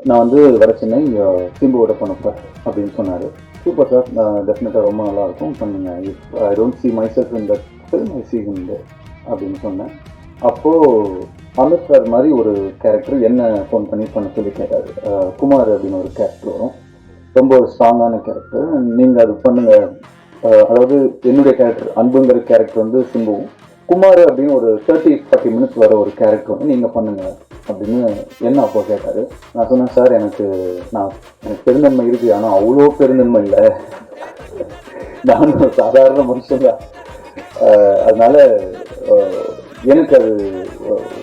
நான் வந்து வர சென்னை சிம்புவோட பண்ண சார் அப்படின்னு சொன்னார். சூப்பர் சார், டெஃபினட்டாக ரொம்ப நல்லாயிருக்கும் பண்ணுங்க. If I don't see myself in that film, I see him there அப்படின்னு சொன்னேன். அப்போது அமித் சார் மாதிரி ஒரு கேரக்டர் என்ன ஃபோன் பண்ணி பண்ண சொல்லி கேட்டார். குமார் அப்படின்னு ஒரு கேரக்டர் வரும், ரொம்ப ஒரு ஸ்ட்ராங்கான கேரக்டர், நீங்கள் அது பண்ணுங்கள். அதாவது என்னுடைய கேரக்டர் அன்புங்கிற கேரக்டர் வந்து சிம்புவும், குமார் அப்படின்னு ஒரு 30-40 மினிட்ஸ் வர ஒரு கேரக்டர் வந்து நீங்கள் பண்ணுங்கள் அப்படின்னு என்ன அப்போ கேட்டார். நான் சொன்னேன், சார் எனக்கு பெருந்தன்மை இருக்குது, ஆனால் அவ்வளோ பெருந்தன்மை இல்லை, நான் ஒரு சாதாரண மனுஷன் தான், அதனால எனக்கு அது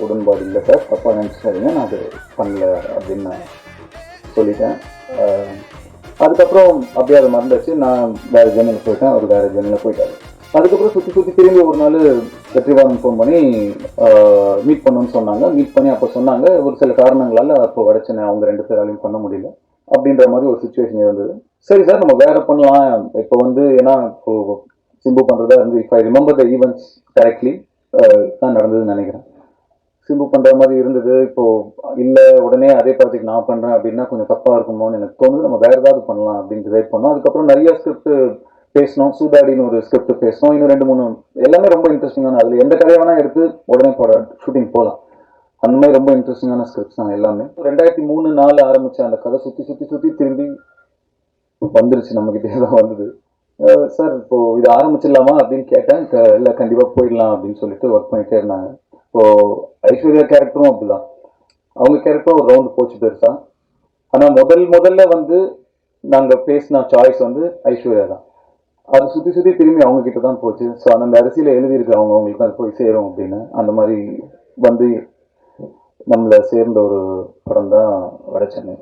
உடன்பாடு இல்லை சார், தப்பாக நினச்சிக்காதீங்க, நான் அது பண்ணல அப்படின்னு நான் சொல்லிட்டேன். அதுக்கப்புறம் அப்படியே அதை மறந்துச்சு. நான் வேறு ஜன்னலில் போயிட்டேன், அவர் வேறு ஜன்னலில் போயிட்டார். அதுக்கப்புறம் சுற்றி திரும்பி ஒரு நாள் வெற்றிவாதம் ஃபோன் பண்ணி மீட் பண்ணணும்னு சொன்னாங்க. மீட் பண்ணி அப்போ சொன்னாங்க, ஒரு சில காரணங்களால் அப்போ வடச்சனை அவங்க 2 பேராலையும் பண்ண முடியல அப்படின்ற மாதிரி ஒரு சுச்சுவேஷன் இருந்தது. சரி சார், நம்ம வேறு பண்ணலாம் இப்போ வந்து, ஏன்னா இப்போ சிம்பு பண்ணுறதா வந்து if I remember the events correctly தான் நடந்ததுன்னு நினைக்கிறேன். சிம்பு பண்ணுற மாதிரி இருந்தது. இப்போது இல்லை உடனே அதே ப்ராஜெக்ட் நான் பண்ணுறேன் அப்படின்னா கொஞ்சம் தப்பாக இருக்குமோன்னு எனக்கு தோணுது. நம்ம வேறு ஏதாவது பண்ணலாம் அப்படின்னு டிசைட் பண்ணோம். அதுக்கப்புறம் நிறைய ஸ்கிரிப்ட் பேசணும். சூதாடின்னு ஒரு ஸ்கிரிப்ட் பேசணும், இன்னும் 2-3 எல்லாமே ரொம்ப இன்ட்ரெஸ்டிங்கான, அதில் எந்த கதையை வேணால் எடுத்து உடனே ஷூட்டிங் போகலாம், அந்த மாதிரி ரொம்ப இன்ட்ரெஸ்டிங்கான ஸ்கிரிப்ட்ஸ் தான் எல்லாமே. 2003-4 ஆரம்பித்த அந்த கதை சுற்றி திரும்பி வந்துருச்சு, நம்மகிட்டே தான் வந்தது. சார் இப்போது இது ஆரம்பிச்சிடலாமா அப்படின்னு கேட்டேன். இல்லை கண்டிப்பாக போயிடலாம் அப்படின்னு சொல்லிட்டு ஒர்க் பண்ணிகிட்டே இருந்தாங்க. இப்போது ஐஸ்வர்யா கேரக்டரும் அப்படிதான், அவங்க கேரக்டரும் ஒரு ரவுண்டு போச்சு பெருசாக. ஆனால் முதல்ல வந்து நாங்கள் பேசின சாய்ஸ் வந்து ஐஸ்வர்யா தான். அது சுற்றி திரும்பி அவங்க கிட்ட தான் போச்சு. ஸோ அந்த அரசியல எழுதியிருக்கு, அவங்களுக்கு தான் போய் சேரும் அப்படின்னு. அந்த மாதிரி வந்து நம்மளை சேர்ந்த ஒரு படம் தான் வடச்சென்னை.